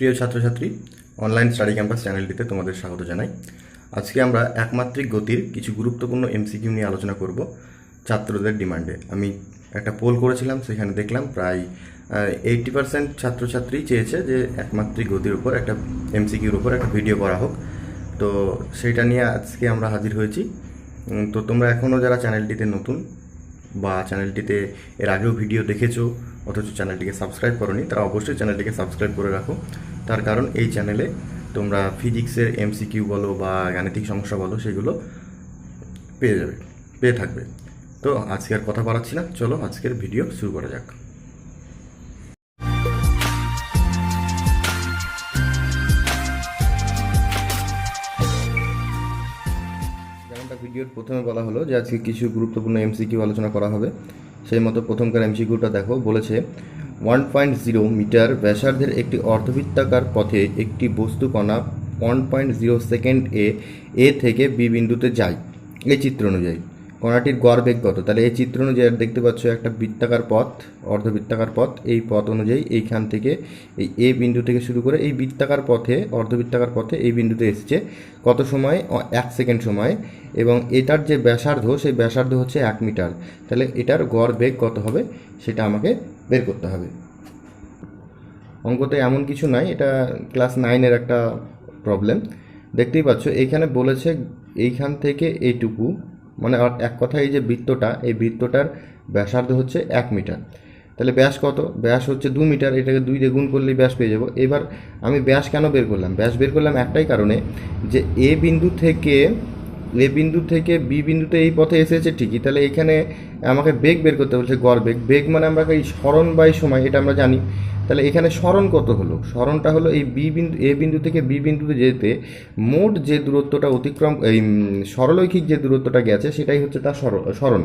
প্রিয় ছাত্রছাত্রী, online study campus চ্যানেলটিতে তোমাদের স্বাগত জানাই। আজকে আমরা একমাত্রিক গতির কিছু গুরুত্বপূর্ণ এমসিকিউ নিয়ে আলোচনা করব ছাত্রদের ডিমান্ডে। আমি একটা পোল করেছিলাম, সেখানে দেখলাম প্রায় 80% ছাত্রছাত্রী চেয়েছে যে একমাত্রিক গতির উপর একটা এমসিকিউর উপর একটা ভিডিও করা হোক। তো সেইটা নিয়ে আজকে আমরা হাজির হয়েছি। তো তোমরা এখনও যারা চ্যানেলটিতে নতুন বা চ্যানেলটিতে এর আগেও ভিডিও দেখেছো অথচ চ্যানেলটিকে সাবস্ক্রাইব করোনি, তারা অবশ্যই চ্যানেলটিকে সাবস্ক্রাইব করে রাখো। তার কারণ এই চ্যানেলে তোমরা ফিজিক্সের এমসিকিউ বলো বা গাণিতিক সমস্যা বলো, সেগুলো পেয়ে থাকবে। তো আজকে আর কথা বাড়াচ্ছি না, চলো আজকের ভিডিও শুরু করা যাক। যেমনটা ভিডিওর প্রথমে বলা হলো যে আজকে কিছু গুরুত্বপূর্ণ এমসিকিউ আলোচনা করা হবে, সেই মতো প্রথমকার এমসিকিউটা দেখো। বলেছে 1.0 মিটার ব্যাসার্ধের একটি অর্ধবৃত্তাকার পথে একটি বস্তু কণা 1.0 সেকেন্ড এ থেকে বি বিন্দুতে যায় এই চিত্র অনুযায়ী। কণাটির গড় বেগ কত? তাহলে এই চিত্র অনুযায়ী দেখতে পাচ্ছ একটা বৃত্তাকার পথ, অর্ধবৃত্তাকার পথ। এই পথ অনুযায়ী এইখান থেকে এই এ বিন্দু থেকে শুরু করে এই বৃত্তাকার পথে, অর্ধবৃত্তাকার পথে এই বিন্দুতে এসেছে কত সময়? 1 সেকেন্ড সময়। এবং এটার যে ব্যাসার্ধ, সেই ব্যাসার্ধ হচ্ছে 1 মিটার। তাহলে এটার গড় বেগ কত হবে সেটা আমাকে বের করতে হবে। অঙ্কতে এমন কিছু নাই, এটা ক্লাস 9-এর একটা প্রবলেম। দেখতেই পাচ্ছ এইখানে বলেছে এইখান থেকে এইটুকু, মানে এক কথা এই যে বৃত্তটা, এই বৃত্তটার ব্যাসার্ধ হচ্ছে 1 মিটার। তাহলে ব্যাস কত? ব্যাস হচ্ছে 2 মিটার। এটাকে 2 দিয়ে গুণ করলেই ব্যাস পেয়ে যাবো। এবার আমি ব্যাস কেন বের করলাম? ব্যাস বের করলাম একটাই কারণে, যে এ বিন্দু থেকে বি বিন্দুতে এই পথে এসেছে ঠিকই, তাহলে এখানে আমাকে বেগ বের করতে বলছে, গড় বেগ। বেগ মানে আমরা এই সরণ বাই সময়, এটা আমরা জানি। তাহলে এখানে সরণ কত হলো? সরণটা হলো এই এ বিন্দু থেকে বি বিন্দুতে যেতে মোট যে দূরত্বটা অতিক্রম, এই সরলরৈখিক যে দূরত্বটা গেছে সেটাই হচ্ছে তার সরণ।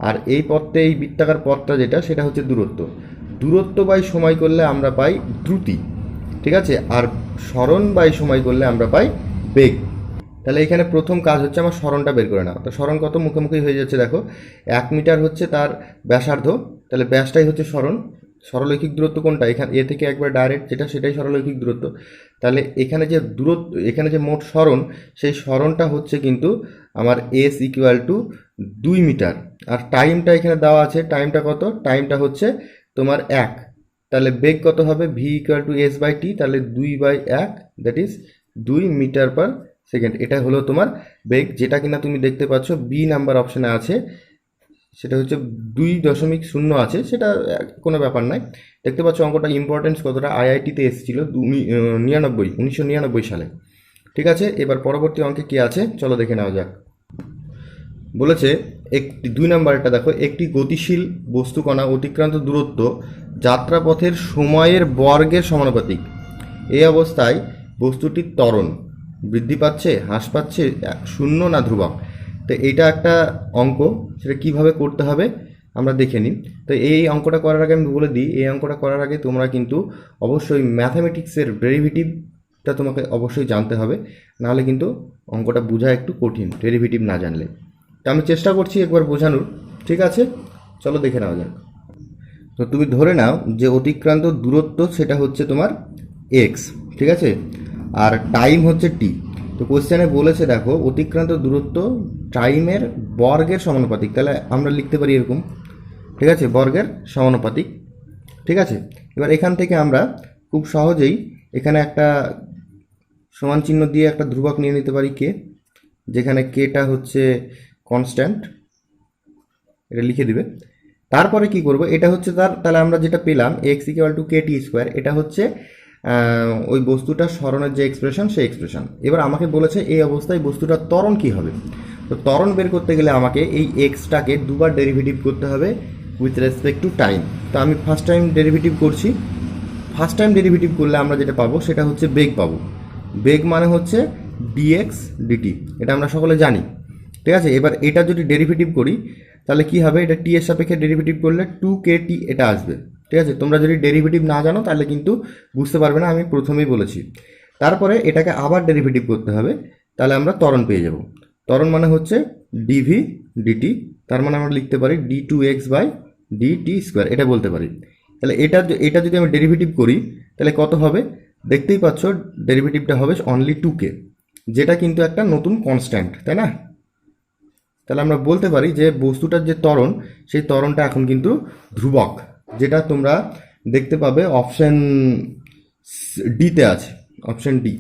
আর এই পথটা, এই বৃত্তাকার পথটা যেটা, সেটা হচ্ছে দূরত্ব বাই সময় করলে আমরা পাই দ্রুতি, ঠিক আছে? আর সরণ বাই সময় করলে আমরা পাই বেগ। তাহলে এখানে প্রথম কাজ হচ্ছে আমার সরণটা বের করে নেওয়া। তো সরণ কত? মুখোমুখি হয়ে যাচ্ছে, দেখো 1 মিটার হচ্ছে তার ব্যাসার্ধ, তাহলে ব্যাসটাই হচ্ছে সরণ। সরলরৈখিক দূরত্ব কোনটা? এখানে এ থেকে একবার ডাইরেক্ট যেটা, সেটাই সরলরৈখিক দূরত্ব। তাহলে এখানে যে দূরত্ব, এখানে যে মোট সরণ, সেই সরণটা হচ্ছে কিন্তু আমার এস ইকুয়াল টু 2 মিটার। আর টাইমটা এখানে দেওয়া আছে, টাইমটা কত? টাইমটা হচ্ছে তোমার 1। তাহলে বেগ কত হবে? V equal to S by T, তাহলে 2/1, that is 2 metre per second. এটা হলো তোমার বেগ, যেটা কিনা তুমি দেখতে পাচ্ছ বি নাম্বার অপশানে আছে। সেটা হচ্ছে 2.0 আছে, সেটা কোনো ব্যাপার নয়। দেখতে পাচ্ছ অঙ্কটা ইম্পর্টেন্স কতটা। আইআইটিতে এসেছিল 1999 সালে, ঠিক আছে? এবার পরবর্তী অঙ্কে কি আছে চলো দেখে নেওয়া যাক। বলেছে একটি 2 নাম্বারটা দেখো, একটি গতিশীল বস্তুকণা অতিক্রান্ত দূরত্ব যাত্রাপথের সময়ের বর্গের সমানুপাতিক। এই অবস্থায় বস্তুটির ত্বরণ বৃদ্ধি পাচ্ছে, হ্রাস পাচ্ছে, শূন্য না ধ্রুবক। তো এইটা একটা অঙ্ক, সেটা কিভাবে করতে হবে আমরা দেখে নিই। তো এই অঙ্কটা করার আগে আমি বলে দিই, এই অঙ্কটা করার আগে তোমরা কিন্তু অবশ্যই ম্যাথামেটিক্সের ডেরিভেটিভটা তোমাকে অবশ্যই জানতে হবে, নাহলে কিন্তু অঙ্কটা বোঝা একটু কঠিন ডেরিভেটিভ না জানলে। তো আমি চেষ্টা করছি একবার বোঝানোর, ঠিক আছে? চলো দেখে নেওয়া যাক। তো তুমি ধরে নাও যে অতিক্রান্ত দূরত্ব সেটা হচ্ছে তোমার এক্স, ঠিক আছে? আর টাইম হচ্ছে টি। তো কোশ্চেনে বলেছে দেখো অতিক্রান্ত দূরত্ব টাইমের বর্গের সমানুপাতিক। তাহলে আমরা লিখতে পারি এরকম, ঠিক আছে? বর্গের সমানুপাতিক, ঠিক আছে? এবার এখান থেকে আমরা খুব সহজেই এখানে একটা সমান চিহ্ন দিয়ে একটা ধ্রুবক নিয়ে নিতে পারি কে, যেখানে কেটা হচ্ছে কনস্ট্যান্ট, এটা লিখে দিবে। তারপরে কি করব? এটা হচ্ছে তাহলে আমরা যেটা পেলাম এক্স ইকুয়াল টু কে টি স্কোয়ার, এটা হচ্ছে ওই বস্তুটার সরণের যে এক্সপ্রেশন, সেই এক্সপ্রেশন। এবার আমাকে বলেছে এই অবস্থায় বস্তুটার ত্বরণ কী হবে। তো ত্বরণ বের করতে গেলে আমাকে এই এক্সটাকে দুবার ডেরিভেটিভ করতে হবে উইথ রেসপেক্ট টু টাইম। তো আমি ফার্স্ট টাইম ডেরিভেটিভ করছি। ফার্স্ট টাইম ডেরিভেটিভ করলে আমরা যেটা পাবো সেটা হচ্ছে বেগ পাবো। বেগ মানে হচ্ছে ডিএক্স ডিটি, এটা আমরা সকলে জানি, ঠিক আছে? এবার এটা যদি ডেরিভেটিভ করি তাহলে কি হবে? এটা টি এর সাপেক্ষে ডেরিভেটিভ করলে 2kt এটা আসবে, ঠিক আছে? তোমরা যদি ডেরিভেটিভ না জানো তাহলে কিন্তু বুঝতে পারবে না, আমি প্রথমেই বলেছি। তারপরে এটাকে আবার ডেরিভেটিভ করতে হবে, তাহলে আমরা ত্বরণ পেয়ে যাব। ত্বরণ মানে হচ্ছে ডিভি ডিটি, তার মানে আমরা লিখতে পারি d2x বাই ডিটি স্কোয়ার, এটা বলতে পারি। তাহলে এটা যদি আমি ডেরিভেটিভ করি তাহলে কত হবে? দেখতেই পাচ্ছ ডেরিভেটিভটা হবে অনলি 2k, যেটা কিন্তু একটা নতুন কনস্ট্যান্ট, তাই না? তাহলে আমরা বলতে পারি যে বস্তুটার যে ত্বরণ, সেই ত্বরণটা এখন কিন্তু ধ্রুবক, যেটা তোমরা দেখতে পাবে অপশন ডিতে আছে। Option D,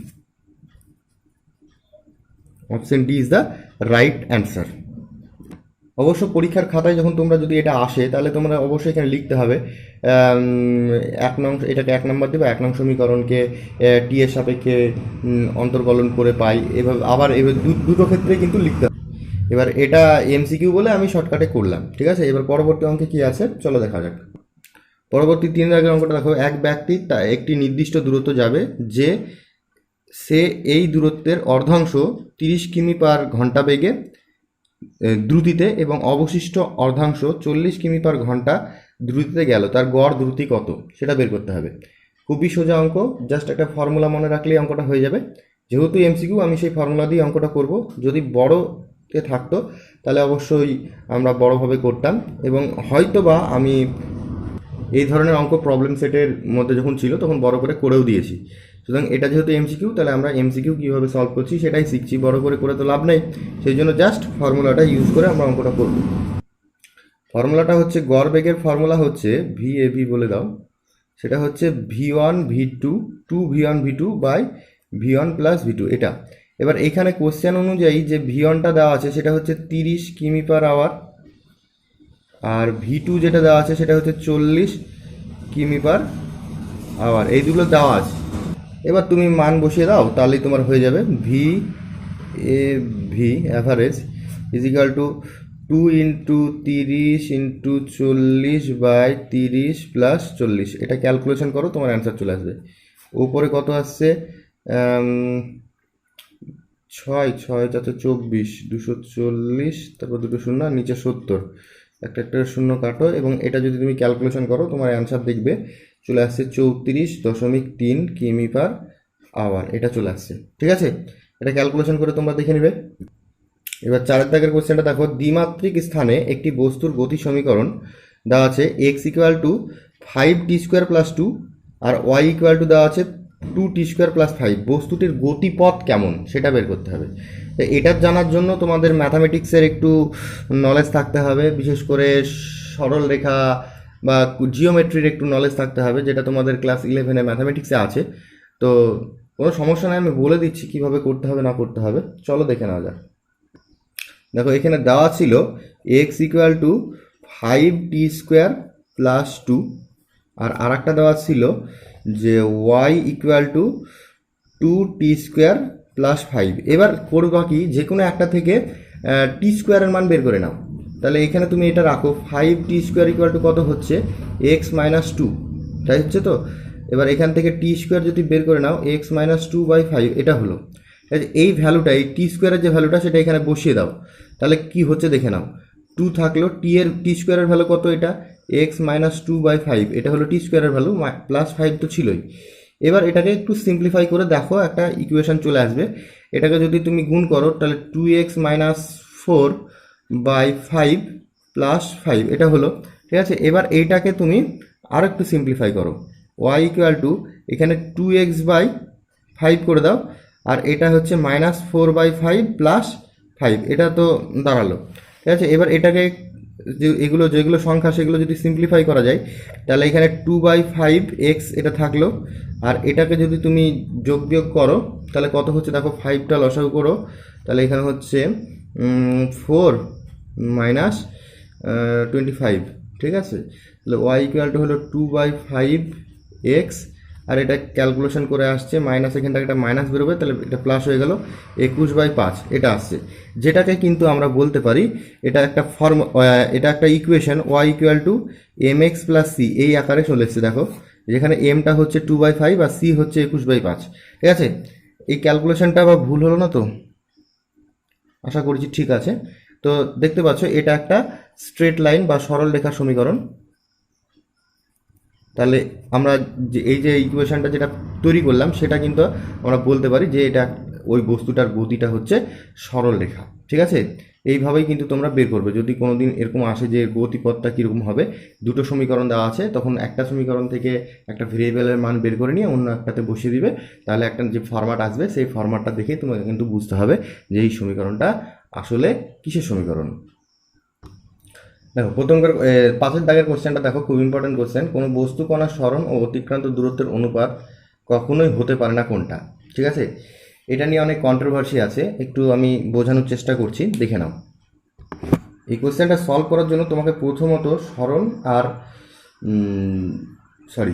option D is the right answer. অবশ্য পরীক্ষার খাতায় যখন তোমরা যদি এটা আসে, তাহলে তোমরা অবশ্যই এখানে লিখতে হবে এটাকে 1 নম্বর দেবে, 1 নং সমীকরণকে টি এর সাপেক্ষে অন্তর্কলন করে পাই, এভাবে আবার এবার দুটো ক্ষেত্রে কিন্তু লিখতে হবে। এবার এটা এমসিকিউ বলে আমি শর্টকাটে করলাম, ঠিক আছে? এবার পরবর্তী অঙ্কে কি আছে চলো দেখা যাক। পরবর্তী 3 দাগের অঙ্কটা দেখো, এক ব্যক্তি একটি নির্দিষ্ট দূরত্ব যাবে, যে সে এই দূরত্বের অর্ধাংশ 30 কিমি পার ঘন্টা বেগে দ্রুতিতে এবং অবশিষ্ট অর্ধাংশ 40 কিমি পার ঘন্টা দ্রুতিতে গেল, তার গড় দ্রুতি কত সেটা বের করতে হবে। খুবই সোজা অঙ্ক, জাস্ট একটা ফর্মুলা মনে রাখলেই অঙ্কটা হয়ে যাবে। যেহেতু এমসিকিউ, আমি সেই ফর্মুলা দিয়ে অঙ্কটা করব। যদি বড়তে থাকতো তাহলে অবশ্যই আমরা বড়ভাবে করতাম, এবং হয়তো বা আমি এই ধরনের অঙ্ক প্রবলেম সেটের মধ্যে যখন ছিল তখন বড় করে করেও দিয়েছি। সুতরাং এটা যেহেতু এমসিকিউ, তাহলে আমরা এমসিকিউ কীভাবে সলভ করছি সেটাই শিখছি, বড় করে তো লাভ নেই। সেই জন্য জাস্ট ফর্মুলাটা ইউজ করে আমরা অঙ্কটা করব। ফর্মুলাটা হচ্ছে, গড় বেগের ফর্মুলা হচ্ছে ভি বলে দাও, সেটা হচ্ছে v1 v2 2v1 v2 by v1 plus v2 এটা। এবার এখানে কোশ্চেন অনুযায়ী যে v1টা দেওয়া আছে সেটা হচ্ছে 30 কিমি পার আওয়ার, আর v2 যেটা দেওয়া আছে সেটা হচ্ছে 40 কিমি পার আওয়ার, এই দুটো দেওয়া আছে। এবার তুমি মান বসিয়ে দাও, তাহলেই তোমার হয়ে যাবে V average is equal to 2 into 30 into 40 by 30 plus 40। এটা ক্যালকুলেশন করো, তোমার অ্যান্সার চলে আসবে। উপরে কত আসছে, 6 6 24, 240, তারপর দুটো শূন্য, নিচে 70, একটা শূন্য কাটো, এবং এটা যদি তুমি ক্যালকুলেশন করো তোমার অ্যান্সার দেখবে চলে আসছে 34.3 কিমি পার আওয়ার, এটা চলে আসছে। ঠিক আছে, এটা ক্যালকুলেশন করে তোমরা দেখে নেবে। এবার 4 দাগের কোশ্চেনটা দেখো, দ্বিমাত্রিক স্থানে একটি বস্তুর গতি সমীকরণ দেওয়া আছে x equal to 5t² plus 2 আর y ইকুয়াল টু দেওয়া আছে 2t² প্লাস 5। বস্তুটির গতিপথ কেমন সেটা বের করতে হবে। এটা জানার জন্য তোমাদের ম্যাথামেটিক্সের একটু নলেজ থাকতে হবে, বিশেষ করে সরল রেখা বা জিওমেট্রির একটু নলেজ থাকতে হবে, যেটা তোমাদের ক্লাস 11-এ ম্যাথামেটিক্সে আছে। তো কোনো সমস্যা নেই, আমি বলে দিচ্ছি কীভাবে করতে হবে না করতে হবে, চলো দেখে নেওয়া যাক। দেখো এখানে দেওয়া ছিল x equal to 5t² plus 2, আর আরেকটা দেওয়া ছিল যে y equal two 2t² plus 5। এবার করবা কি, যে কোনো একটা থেকে t² এর মান বের করে নাও। তাহলে এখানে তুমি এটা রাখো, 5t² ইকুয়াল টু কত হচ্ছে x মাইনাস 2, তাই হচ্ছে তো। এবার এখান থেকে t² যদি বের করে নাও x মাইনাস 2 বাই 5, এটা হলো। এই ভ্যালুটা, এই t² যে ভ্যালুটা সেটা এখানে বসিয়ে দাও, তাহলে কি হচ্ছে দেখে নাও। 2 থাকলো, t² এর ভ্যালু কত, এটা x মাইনাস 2 বাই 5, এটা হলো t² এর ভ্যালু, প্লাস 5 তো ছিলই। এবার এটাকে একটু সিম্পলিফাই করে দেখো, একটা ইকুয়েশন চলে আসবে। এটাকে যদি তুমি গুণ করো তাহলে 2x মাইনাস 4 বাই 5 প্লাস 5, এটা হলো। ঠিক আছে, এবার এইটাকে তুমি আর একটু সিম্পলিফাই করো, y ইকুয়াল টু এখানে 2x বাই 5 করে দাও, আর এটা হচ্ছে মাইনাস 4 বাই 5 প্লাস 5, এটা তো দাঁড়ালো। ঠিক আছে, এবার এটাকে এগুলো যেগুলো সংখ্যা সেগুলো যদি সিম্পলিফাই করা যায়, তাহলে এখানে 2 বাই 5x এটা থাকলো, আর এটাকে যদি তুমি যোগ বিয়োগ করো তাহলে কত হচ্ছে দেখো, 5টা লসাগু করো, তাহলে এখানে হচ্ছে 4 মাইনাস 25। ঠিক আছে, তাহলে y ইকুয়াল টু হলো 2 বাই 5x, আর এটা ক্যালকুলেশন করে আসছে মাইনাস, এখান থেকে একটা মাইনাস বেরোবে, তাহলে এটা প্লাস হয়ে গেল 21 বাই 5, এটা আসছে। যেটাকে কিন্তু আমরা বলতে পারি এটা একটা equation, y equal two mx plus c, এই আকারে চলে এসছে। দেখো যেখানে mটা হচ্ছে 2 বাই 5 আর c হচ্ছে 21 বাই 5। ঠিক আছে, এই ক্যালকুলেশনটা আবার ভুল হলো না তো? আশা করছি ঠিক আছে। তো দেখতে পাচ্ছ এটা একটা স্ট্রেট লাইন বা সরল রেখার সমীকরণ। তাহলে আমরা এই যে ইকুয়েশনটা যেটা তৈরি করলাম সেটা কিন্তু আমরা বলতে পারি যে এটা ওই বস্তুটার গতিটা হচ্ছে সরল রেখা। ঠিক আছে, এইভাবেই কিন্তু তোমরা বের করবে। যদি কোনো দিন এরকম আসে যে গতিপথটা কীরকম হবে, দুটো সমীকরণ দেওয়া আছে, তখন একটা সমীকরণ থেকে একটা ভেরিয়েবলের মান বের করে নিয়ে অন্য একটাতে বসিয়ে দিবে, তাহলে একটা যে ফরম্যাট আসবে সেই ফরম্যাটটা দেখেই তোমাকে কিন্তু বুঝতে হবে যে এই সমীকরণটা আসলে কিসের সমীকরণ। দেখো প্রথমকার 5 দাগের কোশ্চেনটা দেখো, খুব ইম্পর্টেন্ট কোশ্চেন। কোনো বস্তু কণার সরণ ও অতিক্রান্ত দূরত্বের অনুপাত কখনোই হতে পারে না কোনটা? ঠিক আছে, এটা নিয়ে অনেক কন্ট্রোভার্সি আছে, একটু আমি বোঝানোর চেষ্টা করছি, দেখে নাও। এই কোশ্চেনটা সলভ করার জন্য তোমাকে প্রথমত সরণ আর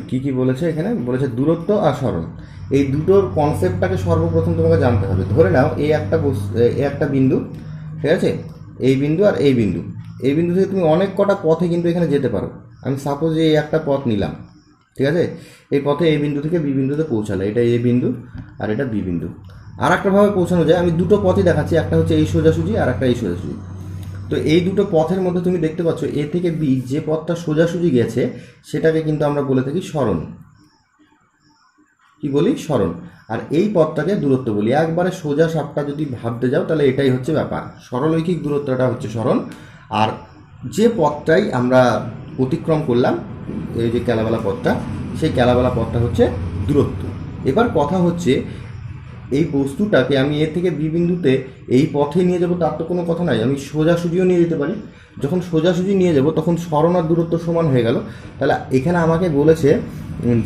কি বলেছে এখানে, বলেছে দূরত্ব আর সরণ, এই দুটোর কনসেপ্টটাকে সর্বপ্রথম তোমাকে জানতে হবে। ধরে নাও এই একটা বিন্দু, ঠিক আছে, এই বিন্দু আর এই বিন্দু থেকে তুমি অনেক কটা পথে কিন্তু এখানে যেতে পারো। আমি সাপোজ এই একটা পথ নিলাম, ঠিক আছে, এই পথে এই বিন্দু থেকে বি বিন্দুতে পৌঁছালে, এটা এ বিন্দু আর এটা বি বিন্দু। আর একটাভাবে পৌঁছানো যায়, আমি দুটো পথই দেখাচ্ছি, একটা হচ্ছে এই সোজাসুজি আর একটা এই সোজাসুজি। তো এই দুটো পথের মধ্যে তুমি দেখতে পাচ্ছ এ থেকে বি যে পথটা সোজাসুজি গেছে সেটাকে কিন্তু আমরা বলে থাকি সরণ। কি বলি? সরণ। আর এই পথটাকে দূরত্ব বলি। একবারে সোজা সাপটা যদি ভাবতে যাও তাহলে এটাই হচ্ছে ব্যাপার, সরলরৈখিক দূরত্বটা হচ্ছে সরণ। আর যে পথটাই আমরা অতিক্রম করলাম, এই যে ক্যালাবেলা পথটা, সেই ক্যালাবেলা পথটা হচ্ছে দূরত্ব। এবার কথা হচ্ছে এই বস্তুটাকে আমি এ থেকে বি বিন্দুতে এই পথে নিয়ে যাব তার তো কোনো কথা নাই, আমি সোজাসুজিও নিয়ে যেতে পারি। যখন সোজাসুজি নিয়ে যাব তখন সরণ আর দূরত্ব সমান হয়ে গেল। তাহলে এখানে আমাকে বলেছে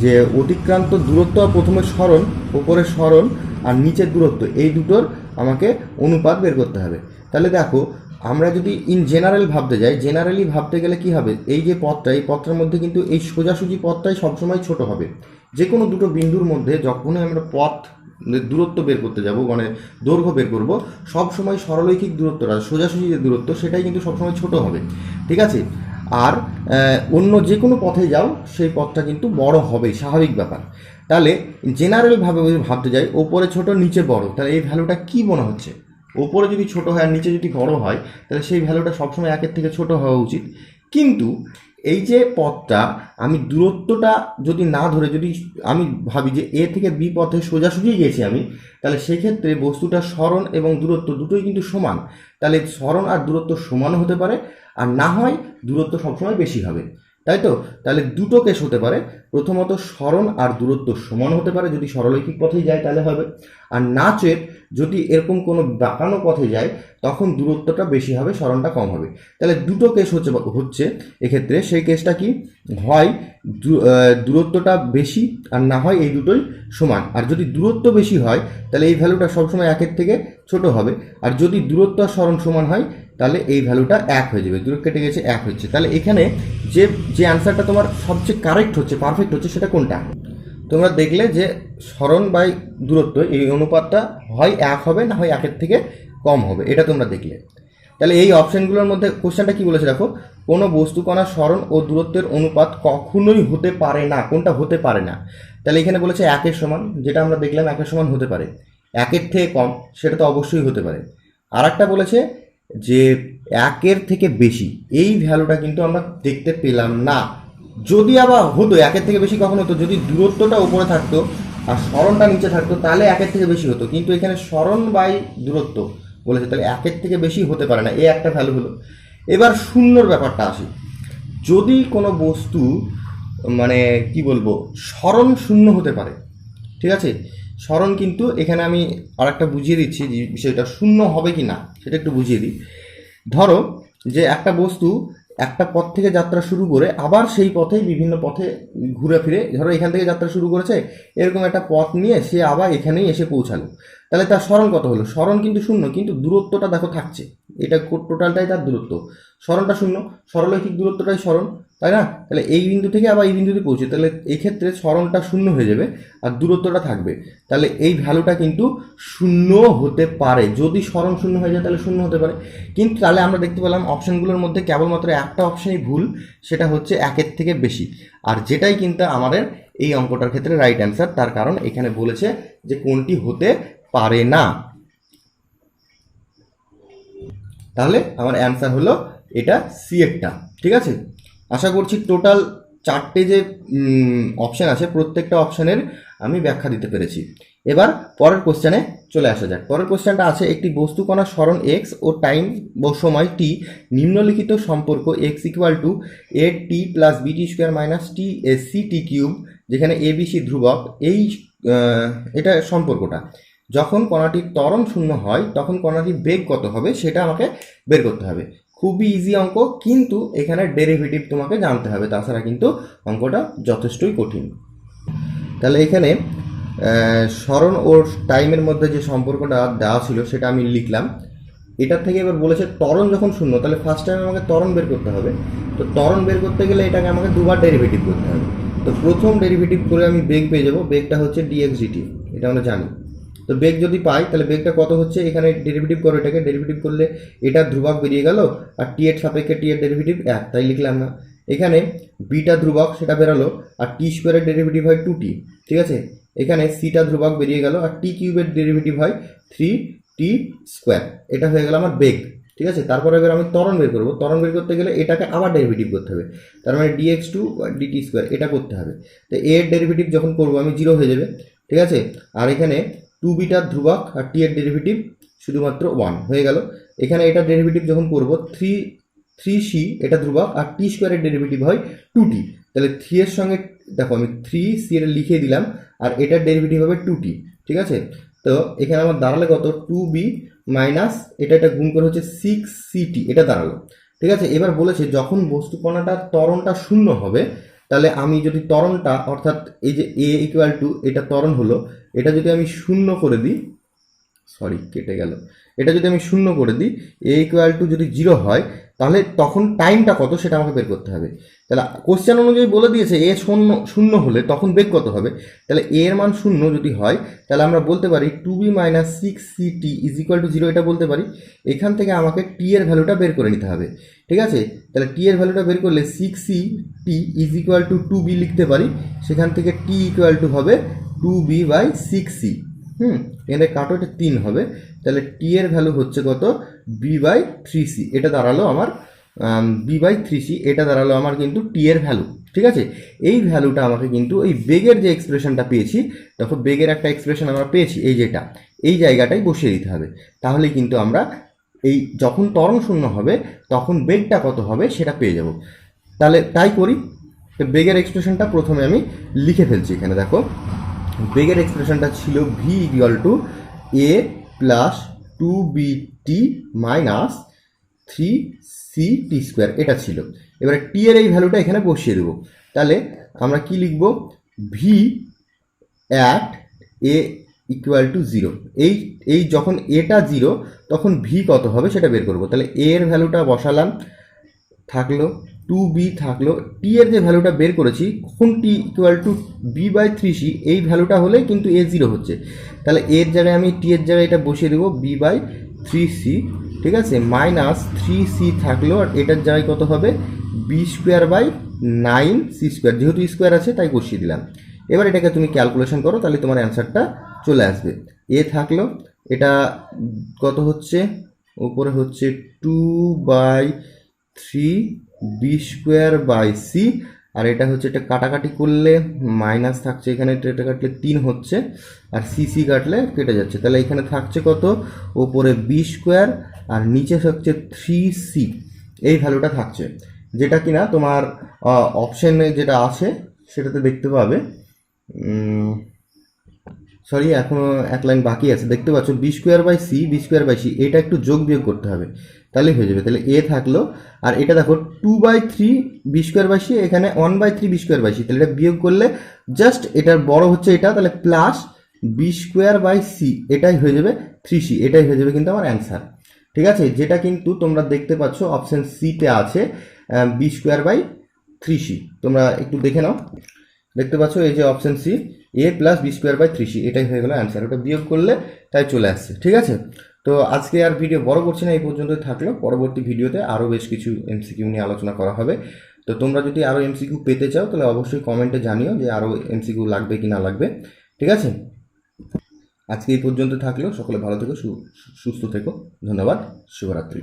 যে অতিক্রান্ত দূরত্ব প্রথমে সরণ, ওপরে সরণ আর নিচের দূরত্ব, এই দুটোর আমাকে অনুপাত বের করতে হবে। তাহলে দেখো আমরা যদি ইন জেনারেল ভাবতে যাই, জেনারেলি ভাবতে গেলে কি হবে, এই যে পথটা, এই পথটার মধ্যে কিন্তু এই সোজাসুজি পথটাই সবসময় ছোট হবে। যে কোনো দুটো বিন্দুর মধ্যে যখনই আমরা পথ দূরত্ব বের করতে যাব, মানে দৈর্ঘ্য বের করব, সবসময় সরলরৈখিক দূরত্বটা, সোজাসুজি যে দূরত্ব সেটাই কিন্তু সবসময় ছোট হবে, ঠিক আছে। আর অন্য যে কোনো পথে যাও সেই পথটা কিন্তু বড় হবে, স্বাভাবিক ব্যাপার। তাহলে জেনারেলভাবে ভাবতে যাই, ওপরে ছোট নিচে বড়, তাহলে এই ভ্যালুটা কী মনে হচ্ছে? ওপরে যদি ছোট হয় আর নিচে যদি বড় হয় তাহলে সেই ভ্যালুটা সবসময় একের থেকে ছোট হওয়া উচিত। কিন্তু এই যে পথটা, আমি দূরত্বটা যদি না ধরে যদি আমি ভাবি যে এ থেকে বি পথে সোজাসুজি গেছি আমি, তাহলে সেক্ষেত্রে বস্তুটা সরণ এবং দূরত্ব দুটোই কিন্তু সমান। তাহলে সরণ আর দূরত্ব সমান হতে পারে, আর না হয় দূরত্ব সবসময় বেশি হবে, তাই তো? তাহলে দুটো কেস হতে পারে, প্রথমত সরণ আর দূরত্ব সমান হতে পারে যদি সরলরৈখিক পথেই যায় তাহলে হবে, আর নাচের যদি এরকম কোনো বাঁকানো পথে যায় তখন দূরত্বটা বেশি হবে, সরণটা কম হবে। তাহলে দুটো কেস হচ্ছে এক্ষেত্রে। সেই কেসটা কি হয়, দূরত্বটা বেশি আর না হয় এই দুটোই সমান। আর যদি দূরত্ব বেশি হয় তাহলে এই ভ্যালুটা সবসময় একের থেকে ছোট হবে, আর যদি দূরত্ব আর সরণ সমান হয় তাহলে এই ভ্যালুটা এক হয়ে যাবে, দূরত্ব কেটে গেছে এক হচ্ছে। তাহলে এখানে যে অ্যান্সারটা তোমার সবচেয়ে কারেক্ট হচ্ছে, পারফেক্ট হচ্ছে, সেটা কোনটা? তোমরা দেখলে যে সরণ বাই দূরত্ব এই অনুপাতটা হয় এক হবে, না হয় একের থেকে কম হবে, এটা তোমরা দেখলে। তাহলে এই অপশানগুলোর মধ্যে কোশ্চেনটা কি বলেছে দেখো, কোনো বস্তু কণার সরণ ও দূরত্বের অনুপাত কখনোই হতে পারে না, কোনটা হতে পারে না? তাহলে এখানে বলেছে একের সমান, যেটা আমরা দেখলাম একের সমান হতে পারে, একের থেকে কম সেটা তো অবশ্যই হতে পারে। আর একটা বলেছে যে একের থেকে বেশি, এই ভ্যালুটা কিন্তু আমরা দেখতে পেলাম না। যদি আবার হতো একের থেকে বেশি কখন হতো, যদি দূরত্বটা উপরে থাকতো আর সরণটা নিচে থাকতো তাহলে একের থেকে বেশি হতো, কিন্তু এখানে সরণ বাই দূরত্ব বলেছে, তাহলে একের থেকে বেশি হতে পারে না, এই একটা ভ্যালু হলো। এবার শূন্যর ব্যাপারটা আসি। যদি কোনো বস্তু মানে কি বলবো সরণ শূন্য হতে পারে, ঠিক আছে, সরণ কিন্তু এখানে আমি আর একটা বুঝিয়ে দিচ্ছি যে বিষয়টা শূন্য হবে কি না সেটা একটু বুঝিয়ে দিই। ধরো যে একটা বস্তু একটা পথ থেকে যাত্রা শুরু করে আবার সেই পথেই বিভিন্ন পথে ঘুরে ফিরে, ধরো এখান থেকে যাত্রা শুরু করেছে, এরকম একটা পথ নিয়ে সে আবার এখানেই এসে পৌঁছালো, তাহলে তার সরণ কত হলো? সরণ কিন্তু শূন্য, কিন্তু দূরত্বটা দেখো থাকছে, এটা টোটালটাই তার দূরত্ব, সরণটা শূন্য, সরলরৈখিক দূরত্বটাই সরণ, তাই না? তাহলে এই বিন্দু থেকে আবার এই বিন্দুতে পৌঁছে, তাহলে এই ক্ষেত্রে সরণটা শূন্য হয়ে যাবে আর দূরত্বটা থাকবে, তাহলে এই ভ্যালুটা কিন্তু শূন্য হতে পারে। যদি সরণ শূন্য হয়ে যায় তাহলে শূন্য হতে পারে। কিন্তু তাহলে আমরা দেখতে পেলাম অপশানগুলোর মধ্যে কেবলমাত্র একটা অপশানই ভুল, সেটা হচ্ছে একের থেকে বেশি, আর যেটাই কিন্তু আমাদের এই অঙ্কটার ক্ষেত্রে রাইট অ্যান্সার। তার কারণ এখানে বলেছে যে কোনটি হতে পারে না। তাহলে আমার অ্যান্সার হলো এটা সি একটা, ঠিক আছে। আশা করছি টোটাল 4টে যে অপশান আছে প্রত্যেকটা অপশানের আমি ব্যাখ্যা দিতে পেরেছি। এবার পরের কোশ্চেনে চলে আসা যাক। পরের কোশ্চেনটা আছে, একটি বস্তু কণার সরণ এক্স ও টাইম ও সময় টি নিম্নলিখিত সম্পর্ক X equal to A T plus B T square minus T A C T cube, যেখানে এ বি সি ধ্রুবক, এই এটা সম্পর্কটা যখন কণাটির ত্বরণ শূন্য হয় তখন কণাটির বেগ কত হবে সেটা আমাকে বের করতে হবে। খুবই ইজি অঙ্ক, কিন্তু এখানে ডেরিভেটিভ তোমাকে জানতে হবে, তাছাড়া কিন্তু অঙ্কটা যথেষ্টই কঠিন। তাহলে এখানে সরণ ও টাইমের মধ্যে যে সম্পর্কটা দেওয়া ছিল সেটা আমি লিখলাম। এটার থেকে এবার বলেছে ত্বরণ যখন শূন্য, তাহলে ফার্স্ট টাইম আমাকে ত্বরণ বের করতে হবে। তো ত্বরণ বের করতে গেলে এটাকে আমাকে দুবার ডেরিভেটিভ করতে হবে। তো প্রথম ডেরিভেটিভ করে আমি বেগ পেয়ে যাবো, বেগটা হচ্ছে ডিএক্স ডিটি, এটা আমরা জানি। তো বেগ যদি পাই তাহলে বেগটা কত হচ্ছে, এখানে ডেরিভেটিভ করো, এটাকে ডেরিভেটিভ করলে এটা ধ্রুবক বেরিয়ে গেল, আর টি এর সাপেক্ষে টি এর ডেরিভেটিভ 1, তাই লিখলাম না। এখানে বিটা ধ্রুবক সেটা বেরালো, আর টি স্কোয়ারের ডেরিভেটিভ হয় 2t, ঠিক আছে। এখানে সিটা ধ্রুবক বেরিয়ে গেল, আর টি কিউবের ডেরিভেটিভ হয় 3t স্কোয়ার, এটা হয়ে গেল আমার বেগ, ঠিক আছে। তারপরে এবার আমি ত্বরণ বের করবো, ত্বরণ বের করতে গেলে এটাকে আবার ডেরিভেটিভ করতে হবে, তার মানে ডিএক্স টু ডিটি স্কোয়ার এটা করতে হবে। তো এর ডেরিভেটিভ যখন করবো আমি 0 হয়ে যাবে, ঠিক আছে। আর এখানে 2 বিটার ধ্রুবক আর টি এর ডেরিভেটিভ শুধুমাত্র 1 হয়ে গেল। এখানে এটা ডেরিভেটিভ যখন করবো 3c এটা ধ্রুবক, আর টি স্কোয়ারের ডেরিভেটিভ হয় 2t, তাহলে 3 এর সঙ্গে দেখো আমি 3c এর লিখে দিলাম, আর এটার ডেরিভেটিভ হবে 2t, ঠিক আছে। তো এখানে আমার দাঁড়ালে কত, 2b মাইনাস এটা গুণ করে হচ্ছে 6ct, এটা দাঁড়ালো, ঠিক আছে। এবার বলেছে যখন বস্তু কণাটার ত্বরণটা শূন্য হবে, তাহলে আমি যদি ত্বরণটা অর্থাৎ এই যে এ ইকুয়াল টু এটা ত্বরণ হলো, এটা যদি আমি শূন্য করে দিই, সরি কেটে গেল, এটা যদি আমি শূন্য করে দিই, এ ইকুয়াল টু যদি 0 হয়, তাহলে তখন টাইমটা কত সেটা আমাকে বের করতে হবে। তাহলে কোশ্চেন অনুযায়ী বলে দিয়েছে এ শূন্য হলে তখন বেগ কত হবে, তাহলে এ এর মান শূন্য যদি হয় তাহলে আমরা বলতে পারি 2b minus 6ct is equal to 0, এটা বলতে পারি। এখান থেকে আমাকে টি এর ভ্যালুটা বের করে নিতে হবে, ঠিক আছে। তাহলে টি এর ভ্যালুটা বের করলে 6ct is equal to 2b লিখতে পারি, সেখান থেকে টি ইকুয়াল টু হবে 2b বাই 6c, এখানে কাটো, এটা 3 হবে, তাহলে টি এর ভ্যালু হচ্ছে কত, বি বাই 3c, এটা দাঁড়ালো আমার বি বাই 3c, এটা দাঁড়ালো আমার কিন্তু টি এর ভ্যালু, ঠিক আছে। এই ভ্যালুটা আমাকে কিন্তু এই বেগের যে এক্সপ্রেশনটা পেয়েছি, দেখো বেগের একটা এক্সপ্রেশন আমরা পেয়েছি, এই যেটা এই জায়গাটাই বসিয়ে দিতে হবে, তাহলে কিন্তু আমরা এই যখন ত্বরণ শূন্য হবে তখন বেগটা কত হবে সেটা পেয়ে যাব। তাহলে তাই করি, বেগের এক্সপ্রেশনটা প্রথমে আমি লিখে ফেলছি। এখানে দেখো বেগের এক্সপ্রেশনটা ছিল V equal to A plus 2bt minus 3ct square, এটা ছিল। এবারে টি এর এই ভ্যালুটা এখানে বসিয়ে দেবো, তাহলে আমরা কি লিখব, V at a equal to 0, এই যখন এটা 0 তখন ভি কত হবে সেটা বের করবো। তাহলে এ এর ভ্যালুটা বসালাম, থাকলো 2b, থাকলো টি এর যে ভ্যালুটা বের করেছি কখন T equal to B by 3c, এই ভ্যালুটা হলে কিন্তু এ 0 হচ্ছে, তাহলে এর জায়গায় আমি টি এর জায়গায় এটা বসিয়ে দেবো বি বাই 3c, ঠিক আছে, মাইনাস 3c থাকলো, আর এটার জায়গায় কত হবে B square by 9c square, যেহেতু স্কোয়ার আছে তাই বসিয়ে দিলাম। এবার এটাকে তুমি ক্যালকুলেশন করো, তাহলে তোমার অ্যান্সারটা চলে আসবে। এ থাকলো, এটা কত হচ্ছে, উপরে হচ্ছে 2/3 বি স্কোয়ার বাই সি, আর এটা হচ্ছে, এটা কাটাকাটি করলে মাইনাস থাকছে, এখানে এটা কাটলে 3 হচ্ছে, আর সি কাটলে কেটে যাচ্ছে, তাহলে এখানে থাকছে কত, ওপরে বি স্কোয়ার আর নিচে থাকছে 3c, এই ভ্যালুটা থাকছে, যেটা কিনা তোমার অপশনে যেটা আছে সেটাতে দেখতে পাবে। সরি, এখনও এক লাইন বাকি আছে, দেখতে পাচ্ছ বি স্কোয়ার বাই সি, এটা একটু যোগ বিয়োগ করতে হবে, তাহলেই হয়ে যাবে। তাহলে এ থাকলো, আর এটা দেখো 2/3 বি স্কোয়ার বাই সি, এখানে 1/3 বি স্কোয়ার বাই সি, তাহলে এটা বিয়োগ করলে জাস্ট এটার বড় হচ্ছে এটা, তাহলে plus B square by C, এটাই হয়ে যাবে 3c, এটাই হয়ে যাবে কিন্তু আমার অ্যান্সার, ঠিক আছে। যেটা কিন্তু তোমরা দেখতে পাচ্ছ অপশন সিতে আছে বি স্কোয়ার বাই 3c, তোমরা একটু দেখে নাও, দেখতে পাচ্ছ এই যে option C, A plus B square by 3c, এটাই হয়ে গেল অ্যান্সার, ওটা বিয়োগ করলে তাই চলে আসছে, ঠিক আছে। তো আজকে আর ভিডিও বড় করছি না, এই পর্যন্তই থাকলো। পরবর্তী ভিডিওতে আরও বেশ কিছু এমসিকিউ নিয়ে আলোচনা করা হবে। তো তোমরা যদি আরও এমসিকিউ পেতে চাও তাহলে অবশ্যই কমেন্টে জানিও যে আরও এমসিকিউ লাগবে কি না লাগবে, ঠিক আছে। আজকে এই পর্যন্ত থাকলো, সকলে ভালো থেকো, সুস্থ থেকো, ধন্যবাদ, শুভরাত্রি।